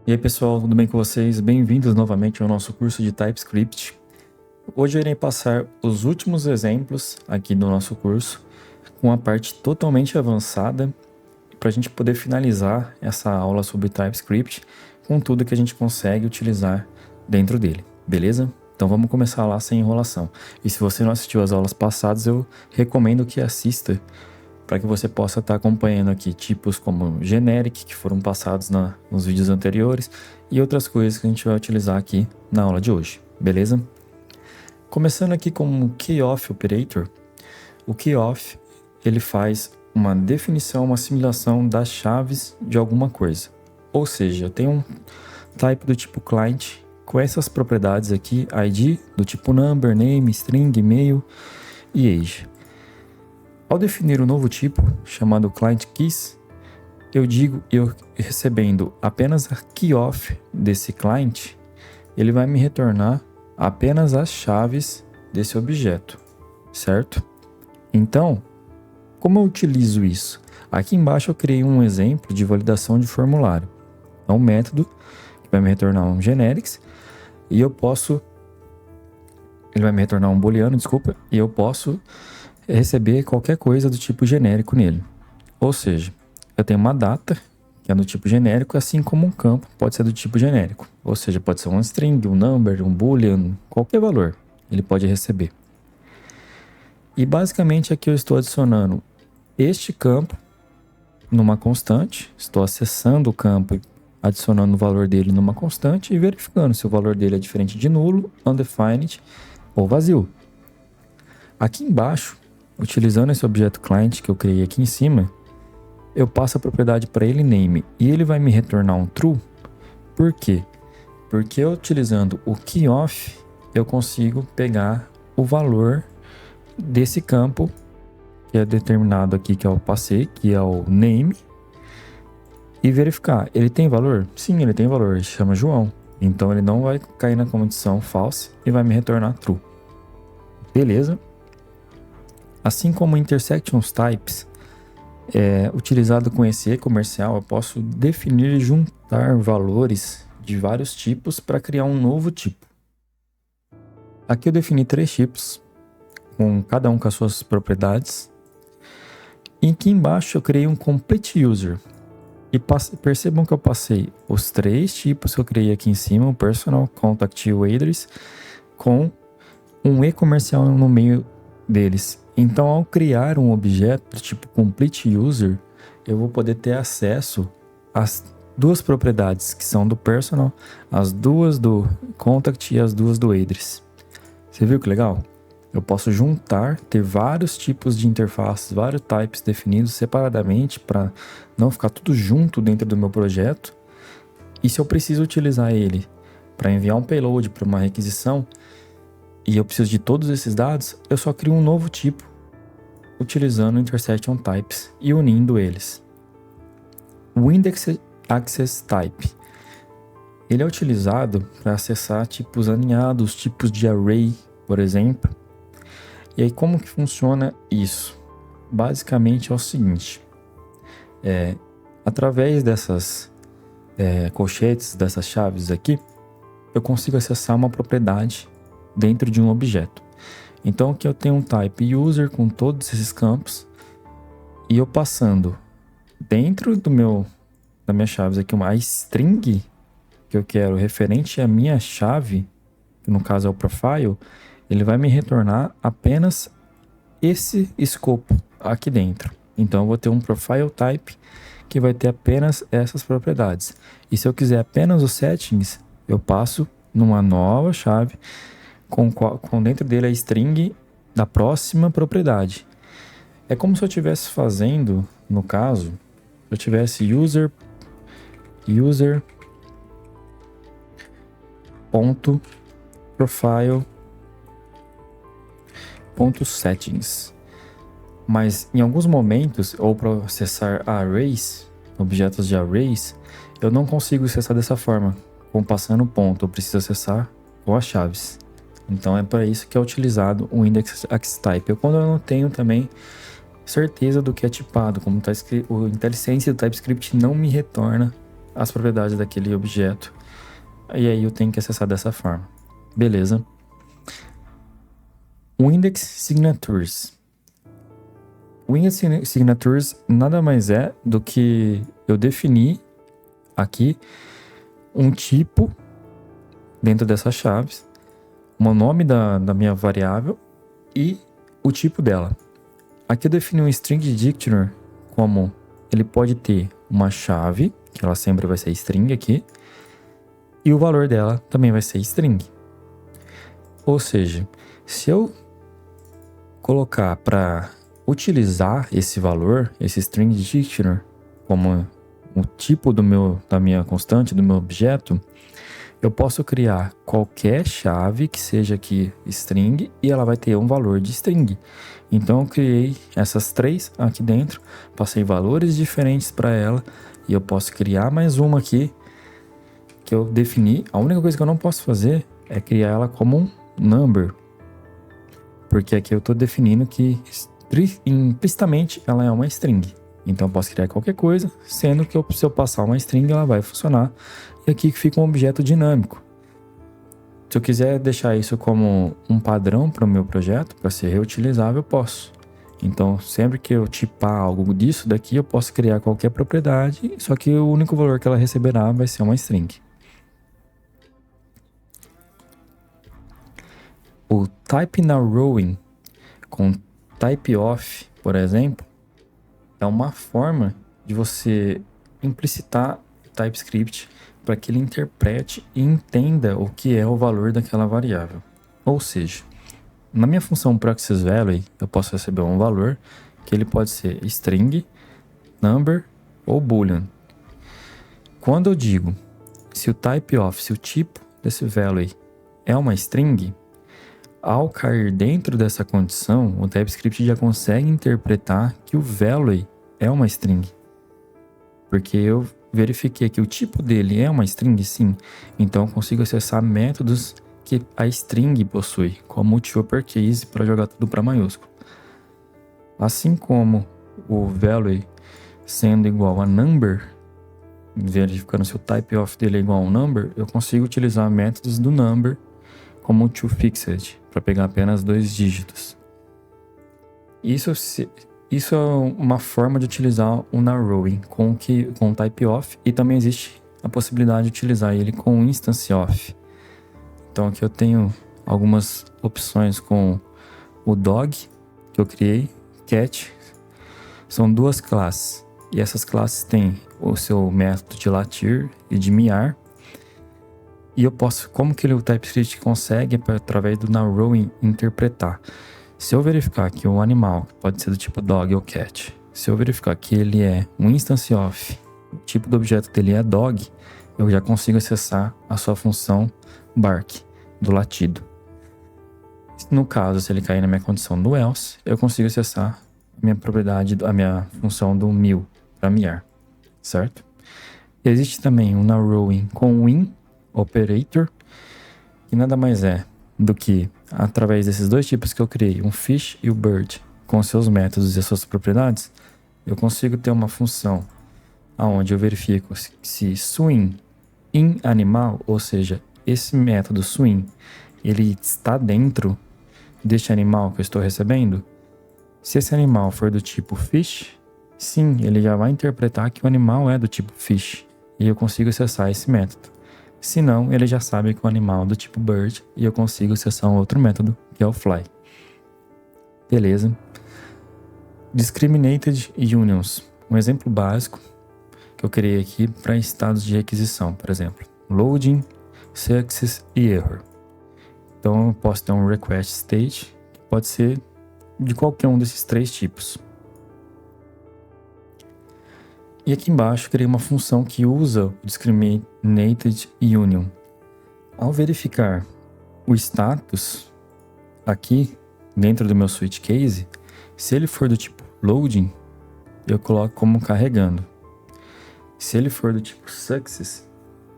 E aí pessoal, tudo bem com vocês? Bem-vindos novamente ao nosso curso de TypeScript. Hoje eu irei passar os últimos exemplos aqui do nosso curso, com a parte totalmente avançada, para a gente poder finalizar essa aula sobre TypeScript com tudo que a gente consegue utilizar dentro dele, beleza? Então vamos começar lá sem enrolação. E se você não assistiu às aulas passadas, eu recomendo que assista, para que você possa estar acompanhando aqui tipos como generic, que foram passados nos vídeos anteriores, e outras coisas que a gente vai utilizar aqui na aula de hoje, beleza? Começando aqui com o keyoff operator, o keyoff ele faz uma definição, uma assimilação das chaves de alguma coisa. Ou seja, eu tenho um type do tipo client com essas propriedades aqui, ID do tipo number, name, string, email e age. Ao definir um novo tipo, chamado client keys, eu recebendo apenas a keyoff desse client, ele vai me retornar apenas as chaves desse objeto, certo? Então, como eu utilizo isso? Aqui embaixo eu criei um exemplo de validação de formulário. É um método que vai me retornar um generics e ele vai me retornar um booleano, e eu posso receber qualquer coisa do tipo genérico nele. Ou seja, eu tenho uma data, que é do tipo genérico, assim como um campo pode ser do tipo genérico. Ou seja, pode ser um string, um number, um boolean, qualquer valor ele pode receber. E basicamente aqui eu estou adicionando este campo numa constante, estou acessando o campo e adicionando o valor dele numa constante e verificando se o valor dele é diferente de nulo, undefined ou vazio. Aqui embaixo, utilizando esse objeto client que eu criei aqui em cima, eu passo a propriedade para ele name e ele vai me retornar um true. Por quê? Porque utilizando o keyoff eu consigo pegar o valor desse campo que é determinado aqui, que eu passei, que é o name, e verificar. Ele tem valor? Sim, ele tem valor, ele chama João. Então ele não vai cair na condição false e vai me retornar true. Beleza? Assim como intersections types, utilizado com esse e-comercial, eu posso definir e juntar valores de vários tipos para criar um novo tipo. Aqui eu defini 3 tipos, com cada um com as suas propriedades. E aqui embaixo eu criei um complete user. E percebam que eu passei os 3 tipos que eu criei aqui em cima, o personal, contact e o address, com um e-comercial no meio deles. Então, ao criar um objeto do tipo complete user, eu vou poder ter acesso às 2 propriedades que são do personal, as 2 do contact e as 2 do address. Você viu que legal? Eu posso juntar, ter vários tipos de interfaces, vários types definidos separadamente para não ficar tudo junto dentro do meu projeto. E se eu preciso utilizar ele para enviar um payload para uma requisição, e eu preciso de todos esses dados, eu só crio um novo tipo utilizando intersection types e unindo eles. O index access type, ele é utilizado para acessar tipos alinhados, tipos de array, por exemplo. E aí como que funciona isso? Basicamente é o seguinte, através dessas colchetes, dessas chaves aqui, eu consigo acessar uma propriedade dentro de um objeto. Então aqui eu tenho um type user com todos esses campos e eu passando dentro das minhas chaves aqui uma string que eu quero referente à minha chave, que no caso é o profile, ele vai me retornar apenas esse escopo aqui dentro. Então eu vou ter um profile type que vai ter apenas essas propriedades. E se eu quiser apenas os settings, eu passo numa nova chave com dentro dele a string da próxima propriedade. É como se eu estivesse fazendo, no caso, eu tivesse user.profile.settings. Mas em alguns momentos, ou para acessar arrays, objetos de arrays, eu não consigo acessar dessa forma, com passando ponto, eu preciso acessar com as chaves. Então é para isso que é utilizado o index access type. Quando eu não tenho também certeza do que é tipado, como está escrito, o IntelliSense do TypeScript não me retorna as propriedades daquele objeto. E aí eu tenho que acessar dessa forma. Beleza. O Index Signatures. O Index Signatures nada mais é do que eu definir aqui um tipo dentro dessas chaves, o nome da minha variável e o tipo dela. Aqui eu defini um string dictionary como ele pode ter uma chave, que ela sempre vai ser string aqui, e o valor dela também vai ser string. Ou seja, se eu colocar para utilizar esse valor, esse string dictionary, como o tipo da minha constante, do meu objeto, eu posso criar qualquer chave que seja aqui string e ela vai ter um valor de string. Então eu criei essas três aqui dentro, passei valores diferentes para ela e eu posso criar mais uma aqui que eu defini. A única coisa que eu não posso fazer é criar ela como um number, porque aqui eu estou definindo que implicitamente ela é uma string. Então eu posso criar qualquer coisa, sendo que se eu passar uma string ela vai funcionar. E aqui fica um objeto dinâmico. Se eu quiser deixar isso como um padrão para o meu projeto, para ser reutilizável, eu posso. Então sempre que eu tipar algo disso daqui, eu posso criar qualquer propriedade, só que o único valor que ela receberá vai ser uma string. O type narrowing com type off, por exemplo, é uma forma de você implicitar o TypeScript para que ele interprete e entenda o que é o valor daquela variável. Ou seja, na minha função ProAccessValue, eu posso receber um valor que ele pode ser string, number ou boolean. Quando eu digo se o type of, se o tipo desse value é uma string, ao cair dentro dessa condição, o TypeScript já consegue interpretar que o value é uma string. Porque eu verifiquei que o tipo dele é uma string, sim. Então eu consigo acessar métodos que a string possui, como o uppercase para jogar tudo para maiúsculo. Assim como o value sendo igual a number, verificando se o type of dele é igual a um number, eu consigo utilizar métodos do number como o toFixed, para pegar apenas 2 dígitos. Isso é uma forma de utilizar o narrowing com o type off, e também existe a possibilidade de utilizar ele com o instance off. Então aqui eu tenho algumas opções com o dog, que eu criei, cat, são 2 classes, e essas classes têm o seu método de latir e de miar. E eu posso, como que o TypeScript consegue, através do narrowing, interpretar? Se eu verificar que o animal pode ser do tipo dog ou cat, se eu verificar que ele é um instance of, o tipo do objeto dele é dog, eu já consigo acessar a sua função bark, do latido. No caso, se ele cair na minha condição do else, eu consigo acessar a minha propriedade, a minha função do mew, para miar, certo? Existe também um narrowing com in operator, que nada mais é do que, através desses 2 tipos que eu criei, um fish e o bird, com seus métodos e suas propriedades, eu consigo ter uma função onde eu verifico se swing in animal, ou seja, esse método swing, ele está dentro deste animal que eu estou recebendo. Se esse animal for do tipo fish, sim, ele já vai interpretar que o animal é do tipo fish, e eu consigo acessar esse método. Se não, ele já sabe que o animal é do tipo bird e eu consigo acessar um outro método, que é o fly. Beleza. Discriminated unions. Um exemplo básico que eu criei aqui para estados de requisição, por exemplo. Loading, success e error. Então eu posso ter um request state, que pode ser de qualquer um desses 3 tipos. E aqui embaixo criei uma função que usa o Discriminated Union. Ao verificar o status aqui dentro do meu switch case, se ele for do tipo loading, eu coloco como carregando. Se ele for do tipo success,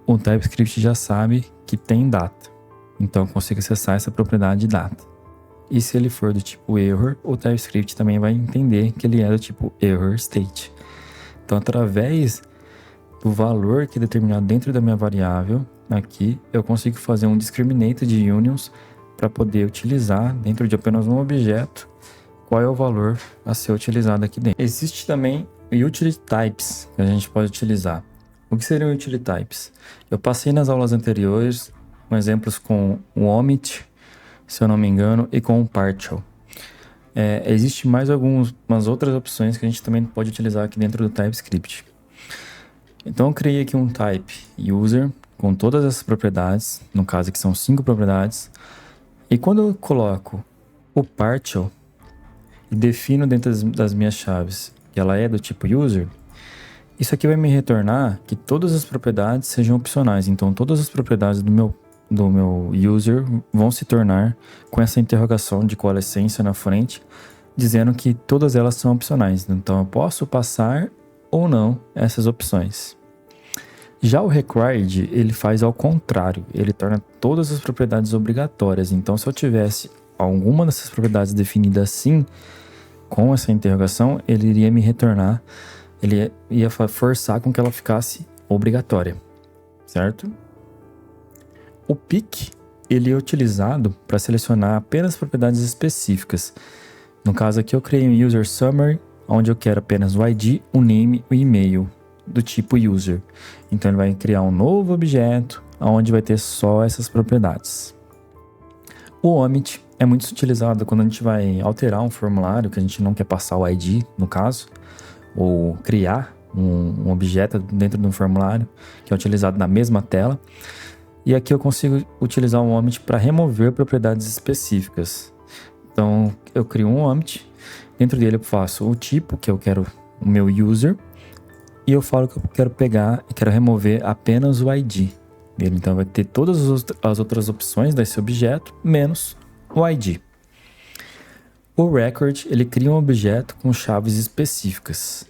o TypeScript já sabe que tem data. Então eu consigo acessar essa propriedade de data. E se ele for do tipo error, o TypeScript também vai entender que ele é do tipo error state. Então, através do valor que é determinado dentro da minha variável, aqui eu consigo fazer um discriminator de unions para poder utilizar dentro de apenas um objeto qual é o valor a ser utilizado aqui dentro. Existe também utility types que a gente pode utilizar. O que seriam utility types? Eu passei nas aulas anteriores com exemplos com o omit, se eu não me engano, e com o partial. Existe mais algumas outras opções que a gente também pode utilizar aqui dentro do TypeScript. Então eu criei aqui um type user com todas essas propriedades, no caso aqui são 5 propriedades, e quando eu coloco o partial e defino dentro das minhas chaves que ela é do tipo user, isso aqui vai me retornar que todas as propriedades sejam opcionais. Então todas as propriedades do meu user vão se tornar com essa interrogação de qual essência na frente, dizendo que todas elas são opcionais. Então eu posso passar ou não essas opções. Já o required, ele faz ao contrário, ele torna todas as propriedades obrigatórias. Então se eu tivesse alguma dessas propriedades definida assim, com essa interrogação, ele iria me retornar, ele ia forçar com que ela ficasse obrigatória, certo? O pick, ele é utilizado para selecionar apenas propriedades específicas. No caso aqui eu criei um user summary, onde eu quero apenas o ID, o name e o e-mail do tipo user. Então ele vai criar um novo objeto, onde vai ter só essas propriedades. O omit é muito utilizado quando a gente vai alterar um formulário, que a gente não quer passar o ID, no caso, ou criar um objeto dentro de um formulário, que é utilizado na mesma tela. E aqui eu consigo utilizar um omit para remover propriedades específicas. Então eu crio um omit, dentro dele eu faço o tipo, que eu quero o meu user, e eu falo que eu quero pegar e quero remover apenas o ID dele. Então vai ter todas as outras opções desse objeto, menos o ID. O record, ele cria um objeto com chaves específicas.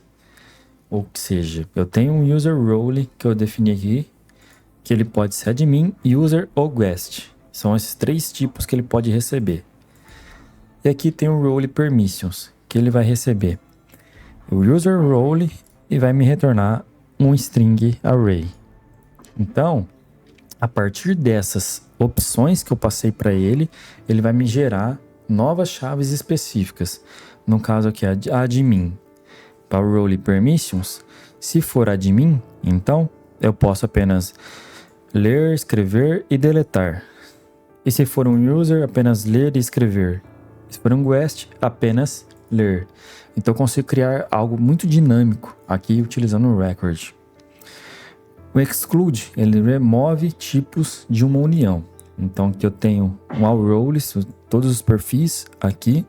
Ou seja, eu tenho um user role que eu defini aqui, que ele pode ser admin, user ou guest. São esses 3 tipos que ele pode receber. E aqui tem o role permissions, que ele vai receber o user role e vai me retornar um string array. Então, a partir dessas opções que eu passei para ele, ele vai me gerar novas chaves específicas. No caso aqui, a admin. Para o role permissions, se for admin, então eu posso apenas ler, escrever e deletar. E se for um user, apenas ler e escrever. Se for um guest, apenas ler. Então eu consigo criar algo muito dinâmico aqui utilizando o record. O exclude, ele remove tipos de uma união. Então aqui eu tenho um all roles, todos os perfis aqui.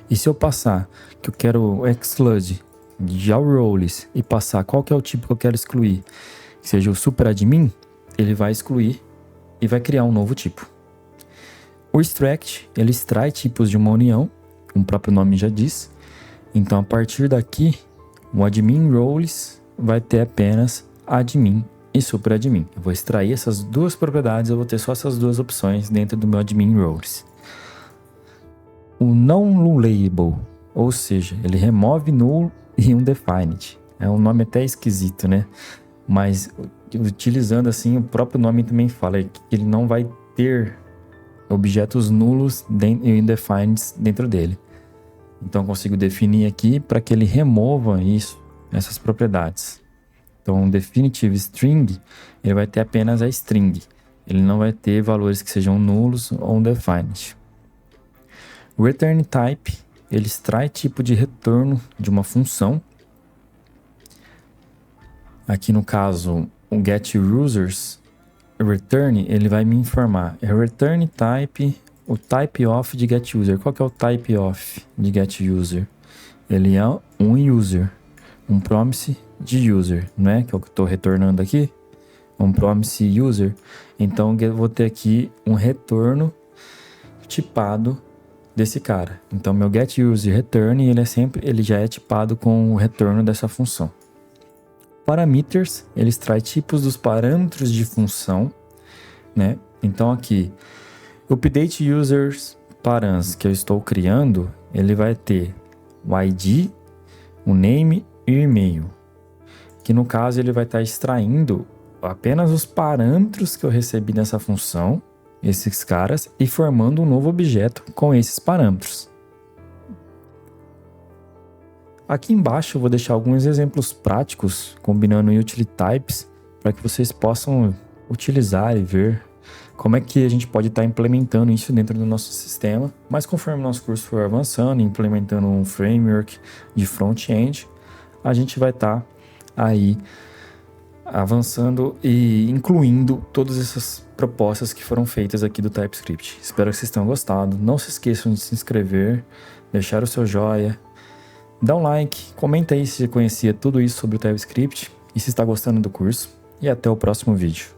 E se eu passar que eu quero exclude de all roles e passar qual que é o tipo que eu quero excluir, que seja o super admin, ele vai excluir e vai criar um novo tipo. O extract, ele extrai tipos de uma união, como o próprio nome já diz. Então a partir daqui, o admin roles vai ter apenas admin e super admin. Eu vou extrair essas 2 propriedades, eu vou ter só essas 2 opções dentro do meu admin roles. O non-nullable, ou seja, ele remove null e undefined. É um nome até esquisito, né? Mas utilizando assim, o próprio nome também fala que ele não vai ter objetos nulos e undefined dentro dele. Então eu consigo definir aqui para que ele remova essas propriedades. Então o definitive string, ele vai ter apenas a string. Ele não vai ter valores que sejam nulos ou undefined. O return type, ele extrai tipo de retorno de uma função. Aqui no caso, o getUsers return, ele vai me informar. É return type, o type of de getUser. Qual que é o type of de getUser? Ele é um user, um promise de user, não é? Que é o que eu estou retornando aqui. Um promise user. Então eu vou ter aqui um retorno tipado desse cara. Então meu getUserReturn, ele já é tipado com o retorno dessa função. Parameters, ele extrai tipos dos parâmetros de função, né? Então aqui, o update users params que eu estou criando, ele vai ter o ID, o name e o e-mail, que no caso ele vai estar extraindo apenas os parâmetros que eu recebi nessa função, esses caras, e formando um novo objeto com esses parâmetros. Aqui embaixo eu vou deixar alguns exemplos práticos combinando utility types para que vocês possam utilizar e ver como é que a gente pode estar implementando isso dentro do nosso sistema. Mas conforme o nosso curso for avançando, implementando um framework de front-end, a gente vai estar aí avançando e incluindo todas essas propostas que foram feitas aqui do TypeScript. Espero que vocês tenham gostado. Não se esqueçam de se inscrever, deixar o seu joinha, dá um like, comenta aí se você conhecia tudo isso sobre o TypeScript e se está gostando do curso. E até o próximo vídeo.